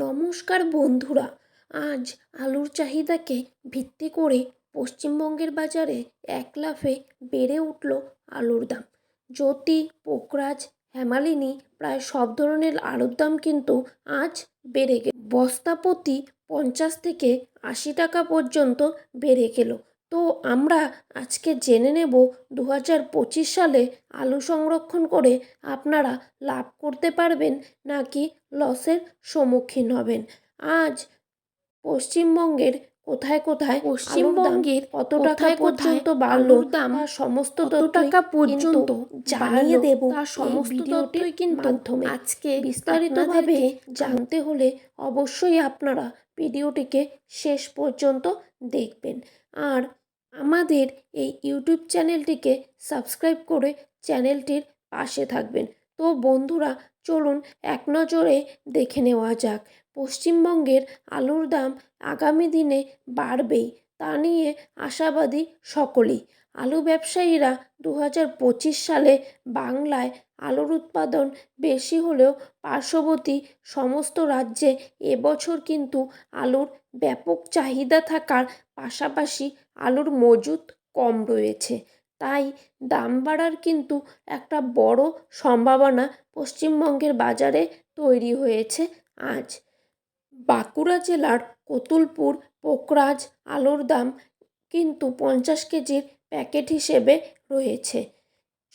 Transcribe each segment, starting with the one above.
নমস্কার বন্ধুরা, আজ আলুর চাহিদাকে ভিত্তি করে পশ্চিমবঙ্গের বাজারে এক লাফে বেড়ে উঠল আলুর দাম। জ্যোতি, পোকরাজ, হেমালিনী প্রায় সব ধরনের আলুর দাম কিন্তু আজ বেড়ে গেল। বস্তা প্রতি 50 থেকে 80 টাকা পর্যন্ত বেড়ে গেল। তো আমরা আজকে জেনে নেব 2025 সালে আলু সংরক্ষণ করে আপনারা লাভ করতে পারবেন নাকি লসের সম্মুখীন হবেন। আজ পশ্চিমবঙ্গের কোথায় কোথায় পশ্চিমবঙ্গের কত টাকা পর্যন্ত বাড়লো দাম, সমস্ত টাকা পর্যন্ত জানিয়ে দেব। তার সমস্ত তথ্যই কিন্তু আজকে বিস্তারিতভাবে জানতে হলে অবশ্যই আপনারা ভিডিওটিকে শেষ পর্যন্ত দেখবেন। আর আমাদের এই ইউটিউব চ্যানেলটিকে সাবস্ক্রাইব করে চ্যানেলটির পাশে থাকবেন। তো বন্ধুরা, চলুন এক নজরে দেখে নেওয়া যাক পশ্চিমবঙ্গের আলুর দাম আগামী দিনে বাড়বেই, তা নিয়ে আশাবাদী সকলেই। আলু ব্যবসায়ীরা 2025 সালে বাংলায় আলুর উৎপাদন বেশি হলেও পার্শ্ববর্তী সমস্ত রাজ্যে এবছর কিন্তু আলুর ব্যাপক চাহিদা থাকার পাশাপাশি আলুর মজুত কম রয়েছে। তাই দাম বাড়ার কিন্তু একটা বড় সম্ভাবনা পশ্চিমবঙ্গের বাজারে তৈরি হয়েছে আজ। বাঁকুড়া জেলার কতুলপুর পোকরাজ আলুর দাম কিন্তু 50 কেজির প্যাকেট হিসেবে রয়েছে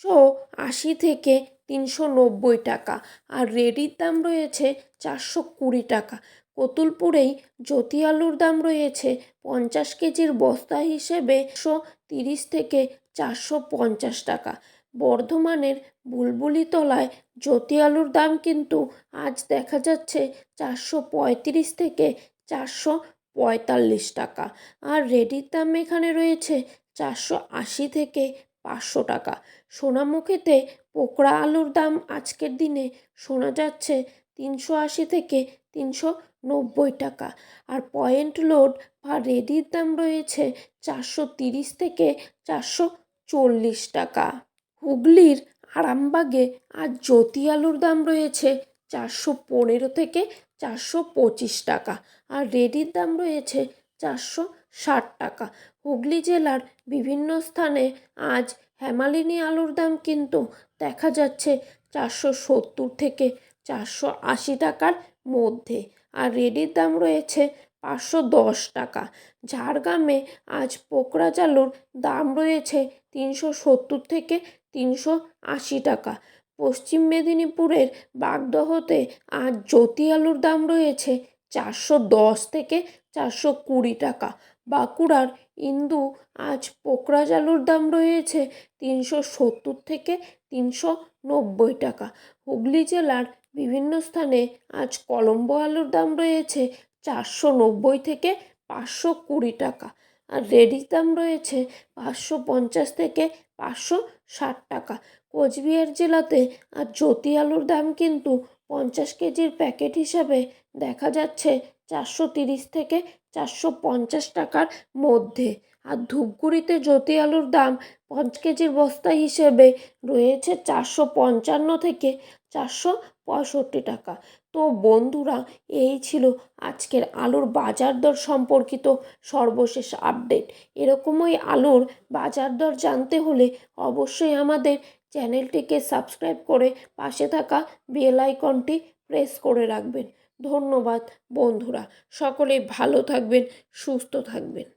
180 থেকে 390 টাকা, আর রেডির দাম রয়েছে 420 টাকা। কতুলপুরেই জ্যোতি আলুর দাম রয়েছে 50 কেজির বস্তা হিসেবে 130 থেকে 450 টাকা। বর্ধমানের বুলবুলিতলায় জ্যোতি আলুর দাম কিন্তু আজ দেখা যাচ্ছে 435 থেকে 445 টাকা, আর রেডির দাম এখানে রয়েছে 480 থেকে 500 টাকা। সোনামুখীতে পোকরা আলুর দাম আজকের দিনে শোনা যাচ্ছে 380 থেকে 390 টাকা, আর পয়েন্ট লোড বা রেডির দাম রয়েছে 430 থেকে 440 টাকা। হুগলির আরামবাগে আজ জ্যোতি আলুর দাম রয়েছে 415 থেকে 425 টাকা, আর রেডির দাম রয়েছে 460 টাকা। হুগলি জেলার বিভিন্ন স্থানে আজ হেমালিনী আলুর দাম কিন্তু দেখা যাচ্ছে 470 থেকে 480 টাকার মধ্যে, আর রেডির দাম রয়েছে 510 টাকা। ঝাড়গ্রামে আজ পোকরাজ আলুর দাম রয়েছে 370 থেকে 380 টাকা। পশ্চিম মেদিনীপুরের বাগদহতে আজ জ্যোতি আলুর দাম রয়েছে 410 থেকে 420 টাকা। বাঁকুড়ার ইন্দু আজ পোকরাজ আলুর দাম রয়েছে 370 থেকে 390 টাকা। হুগলি জেলার বিভিন্ন স্থানে আজ কলম্বো আলুর দাম রয়েছে 490 থেকে 520 টাকা, আর রেডির দাম রয়েছে 550 থেকে 560 টাকা। কোচবিহার জেলাতে আর জ্যোতি আলুর দাম কিন্তু 50 কেজির প্যাকেট হিসাবে দেখা যাচ্ছে 430 থেকে 450 টাকার মধ্যে, আর ধূপগুড়িতে জ্যোতি আলুর দাম 5 কেজির বস্তা হিসেবে রয়েছে 455 থেকে 465 টাকা। তো বন্ধুরা, এই ছিল আজকের আলুর বাজার দর সম্পর্কিত সর্বশেষ আপডেট। এরকমই আলুর বাজার দর জানতে হলে অবশ্যই আমাদের চ্যানেলটিকে সাবস্ক্রাইব করে পাশে থাকা বেল আইকনটি প্রেস করে রাখবেন। ধন্যবাদ বন্ধুরা, সকলে ভালো থাকবেন, সুস্থ থাকবেন।